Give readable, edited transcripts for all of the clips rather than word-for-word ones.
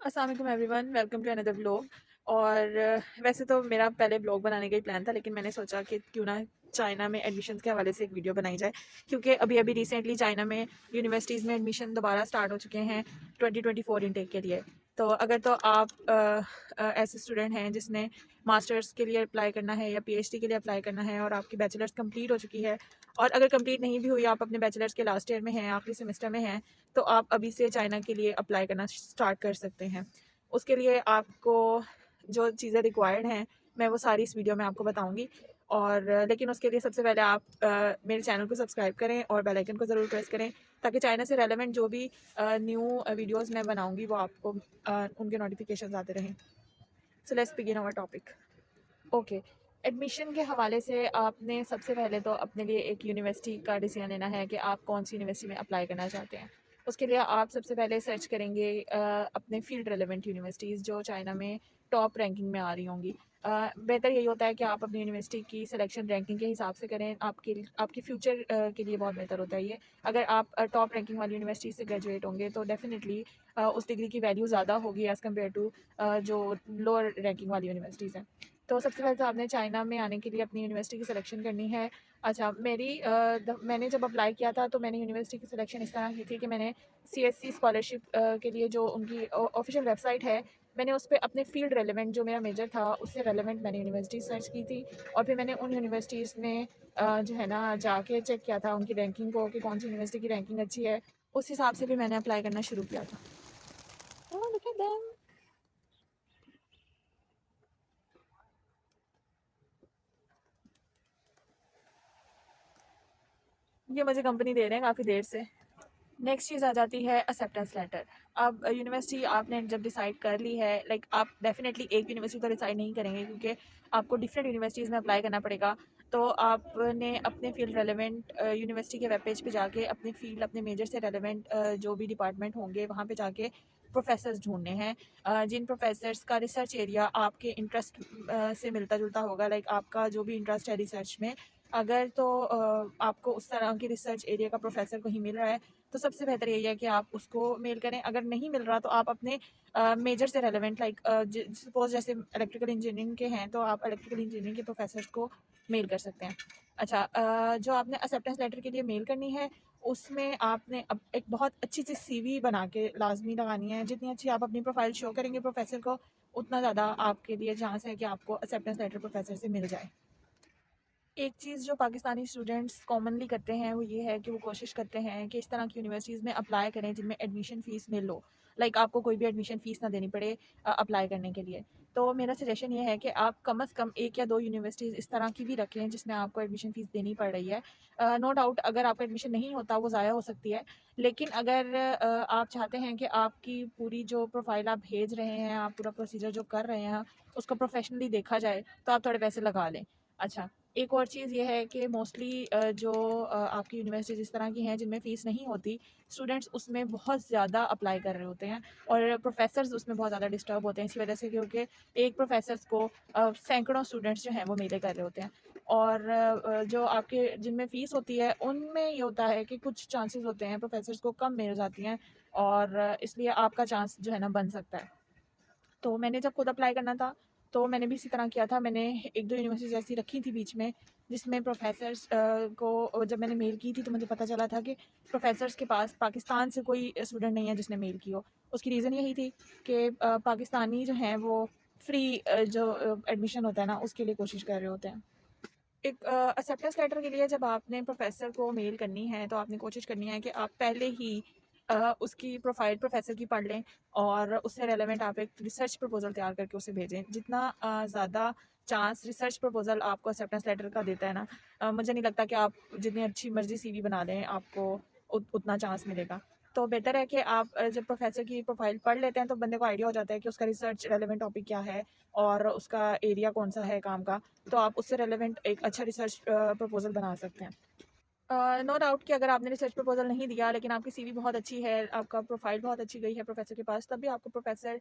अस्सलाम वालेकुम everyone, welcome to another vlog. और वैसे तो मेरा पहले व्लॉग बनाने का ही प्लान था, लेकिन मैंने सोचा कि क्यों ना चाइना में एडमिशन्स के हवाले से एक वीडियो बनाई जाए, क्योंकि अभी अभी रिसेंटली चाइना में यूनिवर्सिटीज़ में एडमिशन दोबारा स्टार्ट हो चुके हैं 2024 इनटेक के लिए। तो अगर तो आप ऐसे स्टूडेंट हैं जिसने मास्टर्स के लिए अप्लाई करना है या पीएचडी के लिए अप्लाई करना है और आपकी बैचलर्स कंप्लीट हो चुकी है, और अगर कंप्लीट नहीं भी हुई, आप अपने बैचलर्स के लास्ट ईयर में हैं, आखिरी सेमेस्टर में हैं, तो आप अभी से चाइना के लिए अप्लाई करना स्टार्ट कर सकते हैं। उसके लिए आपको जो चीज़ें रिक्वायर्ड हैं, मैं वो सारी इस वीडियो में आपको बताऊंगी। और लेकिन उसके लिए सबसे पहले आप मेरे चैनल को सब्सक्राइब करें और बेल आइकन को ज़रूर प्रेस करें, ताकि चाइना से रेलेवेंट जो भी न्यू वीडियोस मैं बनाऊंगी वो आपको उनके नोटिफिकेशंस आते रहें। So let's begin our topic. Okay, admission के हवाले से आपने सबसे पहले तो अपने लिए एक यूनिवर्सिटी का डिसीजन लेना है कि आप कौन सी यूनिवर्सिटी में अप्लाई करना चाहते हैं। उसके लिए आप सबसे पहले सर्च करेंगे अपने फील्ड रेलेवेंट यूनिवर्सिटीज़ जो चाइना में टॉप रैंकिंग में आ रही होंगी। बेहतर यही होता है कि आप अपनी यूनिवर्सिटी की सिलेक्शन रैंकिंग के हिसाब से करें, आपके फ्यूचर के लिए बहुत बेहतर होता है ये। अगर आप टॉप रैंकिंग वाली यूनिवर्सिटी से ग्रेजुएट होंगे तो डेफिनेटली उस डिग्री की वैल्यू ज़्यादा होगी एज़ कम्पेयर टू जो लोअर रैंकिंग वाली यूनिवर्सिटीज़ हैं। तो सबसे पहले तो आपने चाइना में आने के लिए अपनी यूनिवर्सिटी की सिलेक्शन करनी है। अच्छा, मैंने जब अप्लाई किया था तो मैंने यूनिवर्सिटी की सिलेक्शन इस तरह की थी कि मैंने सीएससी स्कॉलरशिप के लिए जो उनकी ऑफिशियल वेबसाइट है, मैंने उस पे अपने फील्ड रेलेवेंट जो मेरा मेजर था उससे रेलेवेंट मैंने यूनिवर्सिटी सर्च की थी। और फिर मैंने उन यूनिवर्सिटीज़ में जो है ना जाके चेक किया था उनकी रैंकिंग को कि कौन सी यूनिवर्सिटी की रैंकिंग अच्छी है। उस हिसाब से भी मैंने अप्लाई करना शुरू किया था। Oh, look at them. ये मुझे कंपनी दे रहे हैं काफ़ी देर से। नेक्स्ट चीज़ आ जाती है एक्सेप्टेंस लेटर। अब यूनिवर्सिटी आपने जब डिसाइड कर ली है, लाइक आप डेफिनेटली एक यूनिवर्सिटी तो डिसाइड नहीं करेंगे, क्योंकि आपको डिफरेंट यूनिवर्सिटीज़ में अप्लाई करना पड़ेगा। तो आपने अपने फील्ड रेलेवेंट यूनिवर्सिटी के वेब पेज पे जाके अपने फील्ड अपने मेजर से रेलेवेंट जो भी डिपार्टमेंट होंगे वहाँ पे जाके प्रोफेसर्स ढूंढने हैं, जिन प्रोफेसर्स का रिसर्च एरिया आपके इंटरेस्ट से मिलता जुलता होगा। लाइक आपका जो भी इंटरेस्ट है रिसर्च में, अगर तो आपको उस तरह की रिसर्च एरिया का प्रोफेसर कहीं मिल रहा है तो सबसे बेहतर यही है कि आप उसको मेल करें। अगर नहीं मिल रहा तो आप अपने मेजर से रेलेवेंट, लाइक सपोज जैसे इलेक्ट्रिकल इंजीनियरिंग के हैं तो आप इलेक्ट्रिकल इंजीनियरिंग के प्रोफेसर्स को मेल कर सकते हैं। अच्छा, जो आपने एक्सेप्टेंस लेटर के लिए मेल करनी है उसमें आपने अब एक बहुत अच्छी सी सीवी बना के लाजमी लगानी है। जितनी अच्छी आप अपनी प्रोफाइल शो करेंगे प्रोफेसर को, उतना ज़्यादा आपके लिए चांस है कि आपको एक्सेप्टेंस लेटर प्रोफेसर से मिल जाए। एक चीज़ जो पाकिस्तानी स्टूडेंट्स कॉमनली करते हैं वो ये है कि वो कोशिश करते हैं कि इस तरह की यूनिवर्सिटीज़ में अप्लाई करें जिनमें एडमिशन फ़ीस मिल लो, लाइक आपको कोई भी एडमिशन फ़ीस ना देनी पड़े अप्लाई करने के लिए। तो मेरा सजेशन ये है कि आप कम से कम एक या दो यूनिवर्सिटीज़ इस तरह की भी रखें जिसमें आपको एडमिशन फ़ीस देनी पड़ रही है। नो डाउट अगर आपका एडमिशन नहीं होता वो ज़ाया हो सकती है, लेकिन अगर आप चाहते हैं कि आपकी पूरी जो प्रोफाइल आप भेज रहे हैं, आप पूरा प्रोसीजर जो कर रहे हैं उसको प्रोफेशनली देखा जाए, तो आप थोड़े पैसे लगा लें। अच्छा, एक और चीज़ ये है कि मोस्टली जो आपकी यूनिवर्सिटीज़ इस तरह की हैं जिनमें फ़ीस नहीं होती, स्टूडेंट्स उसमें बहुत ज़्यादा अप्लाई कर रहे होते हैं और प्रोफेसर्स उसमें बहुत ज़्यादा डिस्टर्ब होते हैं इसी वजह से, क्योंकि एक प्रोफेसर्स को सैकड़ों स्टूडेंट्स जो हैं वो मेले कर रहे होते हैं। और जो आपके जिनमें फ़ीस होती है उनमें ये होता है कि कुछ चांसेस होते हैं प्रोफेसर्स को कम मिल जाती हैं, और इसलिए आपका चांस जो है ना बन सकता है। तो मैंने जब खुद अप्लाई करना था तो मैंने भी इसी तरह किया था। मैंने एक दो यूनिवर्सिटीज़ ऐसी रखी थी बीच में जिसमें प्रोफेसर्स को जब मैंने मेल की थी तो मुझे पता चला था कि प्रोफेसर्स के पास पाकिस्तान से कोई स्टूडेंट नहीं है जिसने मेल की हो। उसकी रीज़न यही थी कि पाकिस्तानी जो हैं वो फ्री जो एडमिशन होता है ना उसके लिए कोशिश कर रहे होते हैं। एक एक्सेप्टेंस लेटर के लिए जब आपने प्रोफेसर को मेल करनी है तो आपने कोशिश करनी है कि आप पहले ही उसकी प्रोफाइल प्रोफेसर की पढ़ लें और उससे रेलेवेंट आप एक रिसर्च प्रपोजल तैयार करके उसे भेजें। जितना ज़्यादा चांस रिसर्च प्रपोजल आपको एक्सेप्टेंस लेटर का देता है ना, मुझे नहीं लगता कि आप जितनी अच्छी मर्जी सीवी बना लें आपको उतना चांस मिलेगा। तो बेहतर है कि आप जब प्रोफेसर की प्रोफाइल पढ़ लेते हैं तो बंदे को आइडिया हो जाता है कि उसका रिसर्च रेलेवेंट टॉपिक क्या है और उसका एरिया कौन सा है काम का, तो आप उससे रेलेवेंट एक अच्छा रिसर्च प्रपोजल बना सकते हैं। नो डाउट कि अगर आपने रिसर्च प्रपोजल नहीं दिया लेकिन आपकी सीवी बहुत अच्छी है, आपका प्रोफाइल बहुत अच्छी गई है प्रोफेसर के पास, तब भी आपको प्रोफेसर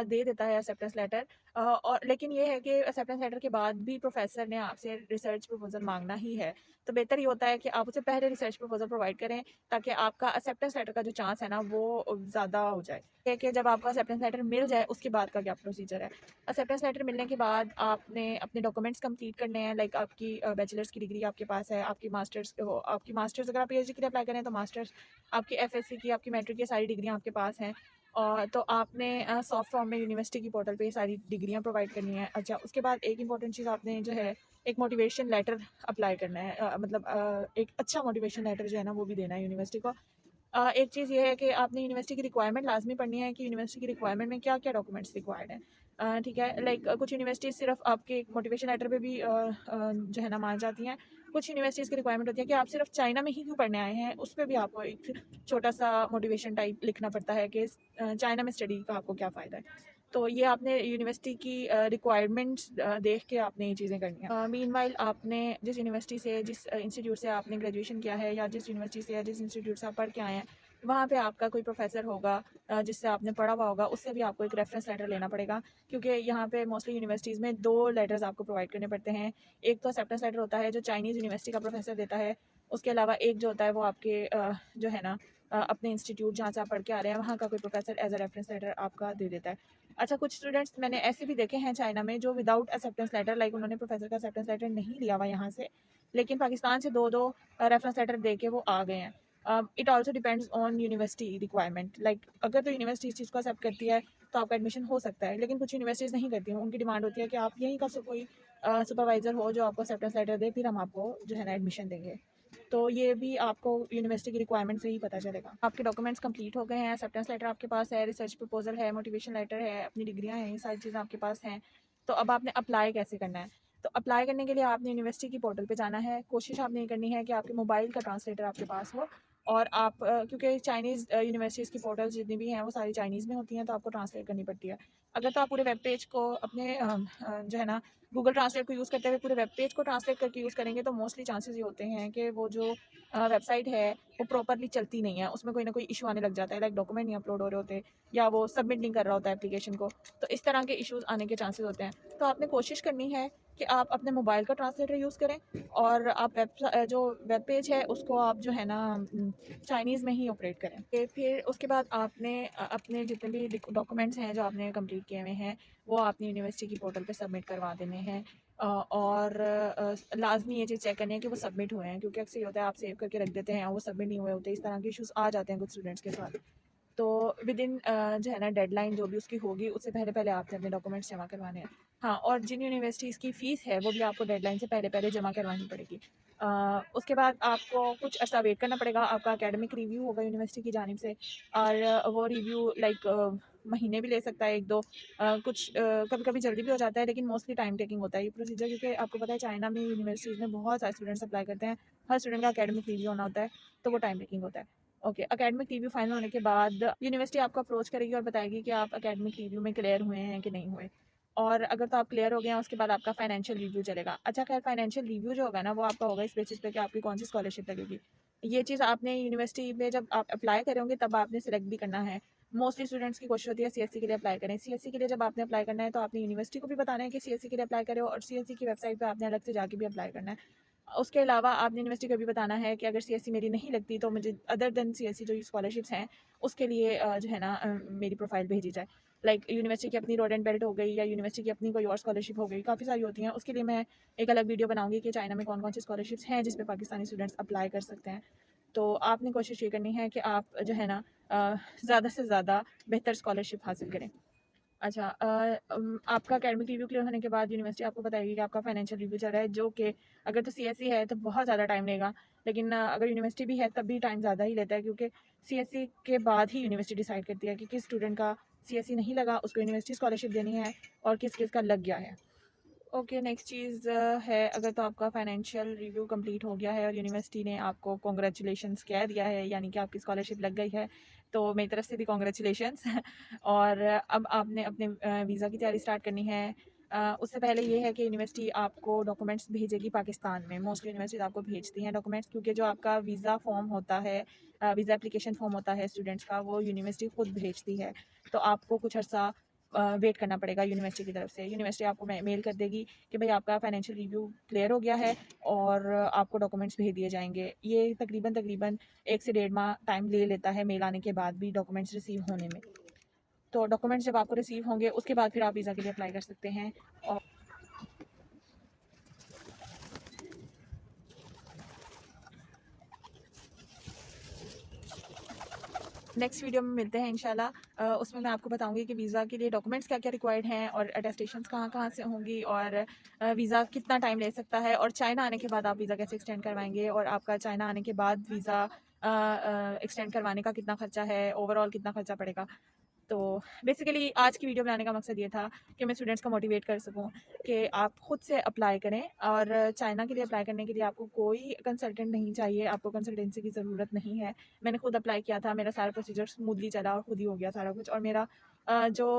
दे देता है एक्सेप्टेंस लेटर। और लेकिन ये है कि एक्सेप्टेंस लेटर के बाद भी प्रोफेसर ने आपसे रिसर्च प्रपोजल मांगना ही है, तो बेहतर ये होता है कि आप उसे पहले रिसर्च प्रपोजल प्रोवाइड करें, ताकि आपका एक्सेप्टेंस लेटर का जो चांस है ना वो ज़्यादा हो जाए। है कि जब आपको एक्सेप्टेंस लेटर मिल जाए उसके बाद का क्या प्रोसीजर है। एक्सेप्टेंस लेटर मिलने के बाद आपने अपने डॉक्यूमेंट्स कंप्लीट करने हैं, लाइक आपकी बैचलर्स की डिग्री आपके पास है, आपकी मास्टर्स अगर आप पीएचडी के लिए अप्लाई करें तो मास्टर्स, आपकी एफएससी की, आपकी मैट्रिक की सारी डिग्रियां आपके पास हैं। और तो आपने सॉफ्ट फॉर्म में यूनिवर्सिटी की पोर्टल पे ये सारी डिग्रियां प्रोवाइड करनी है। अच्छा, उसके बाद एक इंपॉर्टेंट चीज़ आपने जो है एक मोटिवेशन लेटर अप्लाई करना है, मतलब एक अच्छा मोटिवेशन लेटर जो है ना वो भी देना है यूनिवर्सिटी को। एक चीज़ ये है कि आपने यूनिवर्सिटी की रिक्वायरमेंट लाजमी पढ़नी है कि यूनिवर्सिटी की रिक्वायरमेंट में क्या क्या डॉक्यूमेंट्स रिक्वायर्ड हैं। ठीक है, लाइक कुछ यूनिवर्सिटी सिर्फ आपके मोटिवेशन लेटर पे भी जो है ना मान जाती हैं। कुछ यूनिवर्सिटीज़ की रिक्वायरमेंट होती है कि आप सिर्फ चाइना में ही क्यों पढ़ने आए हैं, उस पर भी आपको एक छोटा सा मोटिवेशन टाइप लिखना पड़ता है कि चाइना में स्टडी का आपको क्या फ़ायदा है। तो ये आपने यूनिवर्सिटी की रिक्वायरमेंट्स देख के आपने ये चीज़ें करनी है। मीनवाइल आपने जिस यूनिवर्सिटी से, जिस इंस्टीट्यूट से आपने ग्रेजुएशन किया है, या जिस यूनिवर्सिटी से या जिस इंस्टीट्यूट से आप पढ़ के आए हैं, वहाँ पे आपका कोई प्रोफेसर होगा जिससे आपने पढ़ा हुआ होगा, उससे भी आपको एक रेफरेंस लेटर लेना पड़ेगा। क्योंकि यहाँ पे मोस्टली यूनिवर्सिटीज़ में 2 लेटर्स आपको प्रोवाइड करने पड़ते हैं। एक तो एक्सेप्टेंस लेटर होता है जो चाइनीज़ यूनिवर्सिटी का प्रोफेसर देता है। उसके अलावा एक जो होता है वो आपके जो है ना अपने इंस्टीट्यूट जहाँ से आप पढ़ के आ रहे हैं वहाँ का कोई professor as a reference letter आपका दे देता है। अच्छा, कुछ स्टूडेंट्स मैंने ऐसे भी देखे हैं चाइना में जो विदाउट एक्सेप्टेंस लेटर, लाइक उन्होंने प्रोफेसर का एक्सेप्टेंस लेटर नहीं लिया हुआ यहाँ से, लेकिन पाकिस्तान से 2-2 रेफरेंस लेटर दे के वो आ गए हैं। It also depends on university requirement, like अगर तो यूनिवर्सिटी इस चीज़ को एक्सेप्ट करती है तो आपका एडमिशन हो सकता है, लेकिन कुछ यूनिवर्सिटीज़ नहीं करती हैं। उनकी डिमांड होती है कि आप यहीं का कोई सुपरवाइज़र हो जो आपको एक्सेप्टेंस लेटर दे, फिर हम आपको जो है ना एडमिशन देंगे। तो ये भी आपको यूनिवर्सिटी की रिक्वायरमेंट से ही पता चलेगा। आपके डॉक्यूमेंट्स कंप्लीट हो गए हैं, एक्सेप्टेंस लेटर आपके पास है, रिसर्च प्रपोजल है, मोटिवेशन लेटर है, अपनी डिग्रियां हैं, ये सारी चीज़ें आपके पास हैं। तो अब आपने अप्लाई कैसे करना है? तो अप्लाई करने के लिए आपने यूनिवर्सिटी की पोर्टल पे जाना है। कोशिश आपने ये करनी है कि आपके मोबाइल का ट्रांसलेटर आपके पास हो, और आप क्योंकि चाइनीज़ यूनिवर्सिटीज़ की पोर्टल्स जितनी भी हैं वो सारी चाइनीज़ में होती हैं, तो आपको ट्रांसलेट करनी पड़ती है। अगर तो आप पूरे वेब पेज को अपने जो है ना गूगल ट्रांसलेट को यूज़ करते हुए पूरे वेब पेज को ट्रांसलेट करके यूज़ करेंगे, तो मोस्टली चांसेस ये होते हैं कि वो जो वेबसाइट है वो प्रॉपर्ली चलती नहीं है, उसमें कोई ना कोई इशू आने लग जाता है, लाइक डॉक्यूमेंट नहीं अपलोड हो रहे होते, या वो सबमिट नहीं कर रहा होता है एप्लीकेशन को। तो इस तरह के इश्यूज़ आने के चांसेस होते हैं। तो आपने कोशिश करनी है कि आप अपने मोबाइल का ट्रांसलेटर यूज़ करें, और आप जो वेब पेज है उसको आप जो है ना चाइनीज़ में ही ऑपरेट करें। फिर उसके बाद आपने अपने जितने भी डॉक्यूमेंट्स हैं जो आपने कंप्लीट किए हुए हैं वो आपने यूनिवर्सिटी की पोर्टल पे सबमिट करवा देने हैं। और लाज़मी ये चीज़ चेक करनी है कि वो सबमिट हुए हैं, क्योंकि अक्सर ये होता है आप सेव करके रख देते हैं और वो सबमिट नहीं हुए होते, इस तरह के इश्यूज़ आ जाते हैं कुछ स्टूडेंट्स के साथ। तो विदिन जो है ना डेडलाइन जो भी उसकी होगी उससे पहले-पहले आपने अपने डॉक्यूमेंट्स जमा करवाने हैं। हाँ, और जिन यूनिवर्सिटीज़ की फ़ीस है वो भी आपको डेडलाइन से पहले-पहले जमा करवानी पड़ेगी। उसके बाद आपको कुछ अर्सा वेट करना पड़ेगा, आपका एकेडमिक रिव्यू होगा यूनिवर्सिटी की जानिब से, और वो रिव्यू लाइक महीने भी ले सकता है 1-2, कुछ कभी-कभी जल्दी भी हो जाता है, लेकिन मोस्टली टाइम टेकिंग होता है ये प्रोसीजर, क्योंकि आपको पता है चाइना में यूनिवर्सिटीज़ में बहुत सारे स्टूडेंट्स अप्लाई करते हैं, हर स्टूडेंट का एकेडमिक रिव्यू होना होता है, तो वो टाइम टेकिंग होता है। ओके, एकेडमिक रिव्यू फाइनल होने के बाद यूनिवर्सिटी आपको अप्रोच करेगी और बताएगी कि आप एकेडमिक रिव्यू में क्लियर हुए हैं कि नहीं हुए, और अगर तो आप क्लियर हो गए हैं उसके बाद आपका फाइनेंशियल रिव्यू चलेगा। अच्छा, खैर फाइनेंशियल रिव्यू जो होगा ना वो आपका होगा इस बेसिस पे कि आपकी कौन सी स्कॉलरशिप लगेगी। ये चीज़ आपने यूनिवर्सिटी में जब आप अप्लाई करोगे तब आपने सेलेक्ट भी करना है। मोस्टली स्टूडेंट्स की कोशिश होती है सीएससी के लिए अप्लाई करें। सीएससी के लिए जब आपने अप्लाई करना है तो आपने यूनिवर्सिटी को भी बताना है कि सीएससी के लिए अप्लाई करो, और सीएससी की वेबसाइट पे आपने अलग से जाके भी अप्लाई करना है। उसके अलावा आपने यूनिवर्सिटी को भी बताना है कि अगर सीएससी मेरी नहीं लगती तो मुझे अदर देन सीएससी जो स्कॉलरशिप्स हैं उसके लिए जो है ना मेरी प्रोफाइल भेजी जाए। लाइक यूनिवर्सिटी की अपनी रोड एंड बेल्ट हो गई, या यूनिवर्सिटी की अपनी कोई और स्कॉलरशिप हो गई, काफ़ी सारी होती हैं। उसके लिए मैं एक अलग वीडियो बनाऊंगी कि चाइना में कौन-कौन सी स्कॉलरशिप्स हैं जिस पे पाकिस्तानी स्टूडेंट्स अप्लाई कर सकते हैं। तो आपने कोशिश ये करनी है कि आप जो है ना ज़्यादा से ज़्यादा बेहतर स्कॉलरशिप हासिल करें। अच्छा, आपका एकेडमिक रिव्यू क्लियर होने के बाद यूनिवर्सिटी आपको बताएगी कि आपका फाइनेंशियल रिव्यू चल रहा है, जो कि अगर तो सीएससी है तो बहुत ज़्यादा टाइम लेगा, लेकिन अगर यूनिवर्सिटी भी है तब भी टाइम ज़्यादा ही लेता है, क्योंकि सीएससी के बाद ही यूनिवर्सिटी डिसाइड करती है कि किस स्टूडेंट का सीएससी नहीं लगा उसको यूनिवर्सिटी स्कॉलरशिप देनी है, और किस किस का लग गया है। ओके, नेक्स्ट चीज़ है, अगर तो आपका फाइनेंशियल रिव्यू कंप्लीट हो गया है और यूनिवर्सिटी ने आपको कॉन्ग्रेचुलेशंस कह दिया है, यानी कि आपकी स्कॉलरशिप लग गई है, तो मेरी तरफ से भी कॉन्ग्रेचुलेशंस और अब आपने अपने वीज़ा की तैयारी स्टार्ट करनी है। उससे पहले ये है कि यूनिवर्सिटी आपको डॉक्यूमेंट्स भेजेगी पाकिस्तान में। मोस्टली यूनिवर्सिटीज आपको भेजती हैं डॉक्यूमेंट्स, क्योंकि जो आपका वीज़ा फॉर्म होता है, वीज़ा एप्लीकेशन फॉर्म होता है स्टूडेंट्स का, वो यूनिवर्सिटी खुद भेजती है। तो आपको कुछ अर्सा वेट करना पड़ेगा यूनिवर्सिटी की तरफ से। यूनिवर्सिटी आपको मेल कर देगी कि भाई आपका फाइनेंशियल रिव्यू क्लियर हो गया है और आपको डॉक्यूमेंट्स भेज दिए जाएंगे। ये तकरीबन 1 से 1.5 माह टाइम ले लेता है मेल आने के बाद भी डॉक्यूमेंट्स रिसीव होने में। तो डॉक्यूमेंट्स जब आपको रिसीव होंगे उसके बाद फिर आप वीज़ा के लिए अप्लाई कर सकते हैं। और नेक्स्ट वीडियो में मिलते हैं इंशाल्लाह। उसमें मैं आपको बताऊंगी कि वीज़ा के लिए डॉक्यूमेंट्स क्या क्या रिक्वायर्ड हैं और अटेस्टेशंस कहाँ कहाँ से होंगी, और वीज़ा कितना टाइम ले सकता है, और चाइना आने के बाद आप वीज़ा कैसे एक्सटेंड करवाएंगे, और आपका चाइना आने के बाद वीज़ा एक्सटेंड करवाने का कितना खर्चा है, ओवरऑल कितना खर्चा पड़ेगा। तो बेसिकली आज की वीडियो बनाने का मकसद ये था कि मैं स्टूडेंट्स को मोटिवेट कर सकूं कि आप खुद से अप्लाई करें। और चाइना के लिए अप्लाई करने के लिए आपको कोई कंसल्टेंट नहीं चाहिए, आपको कंसल्टेंसी की ज़रूरत नहीं है। मैंने खुद अप्लाई किया था, मेरा सारा प्रोसीजर स्मूथली चला और खुद ही हो गया सारा कुछ। और मेरा जो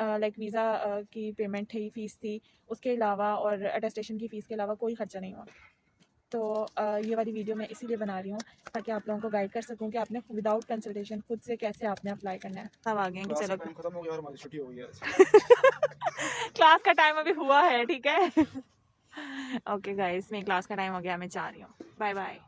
लाइक वीज़ा की पेमेंट थी, फ़ीस थी, उसके अलावा और अटेस्टेशन की फ़ीस के अलावा कोई खर्चा नहीं हुआ। तो ये वाली वीडियो मैं इसीलिए बना रही हूँ ताकि आप लोगों को गाइड कर सकूँ कि आपने विदाउट कंसल्टेशन खुद से कैसे आपने अप्लाई करना है। सब आ गए हैं कि चलो खत्म हो गया और हमारी छुट्टी हो गई है। क्लास का टाइम अभी हुआ है, ठीक है। ओके गाइस, मेरी क्लास का टाइम हो गया, मैं जा रही हूँ। Bye bye.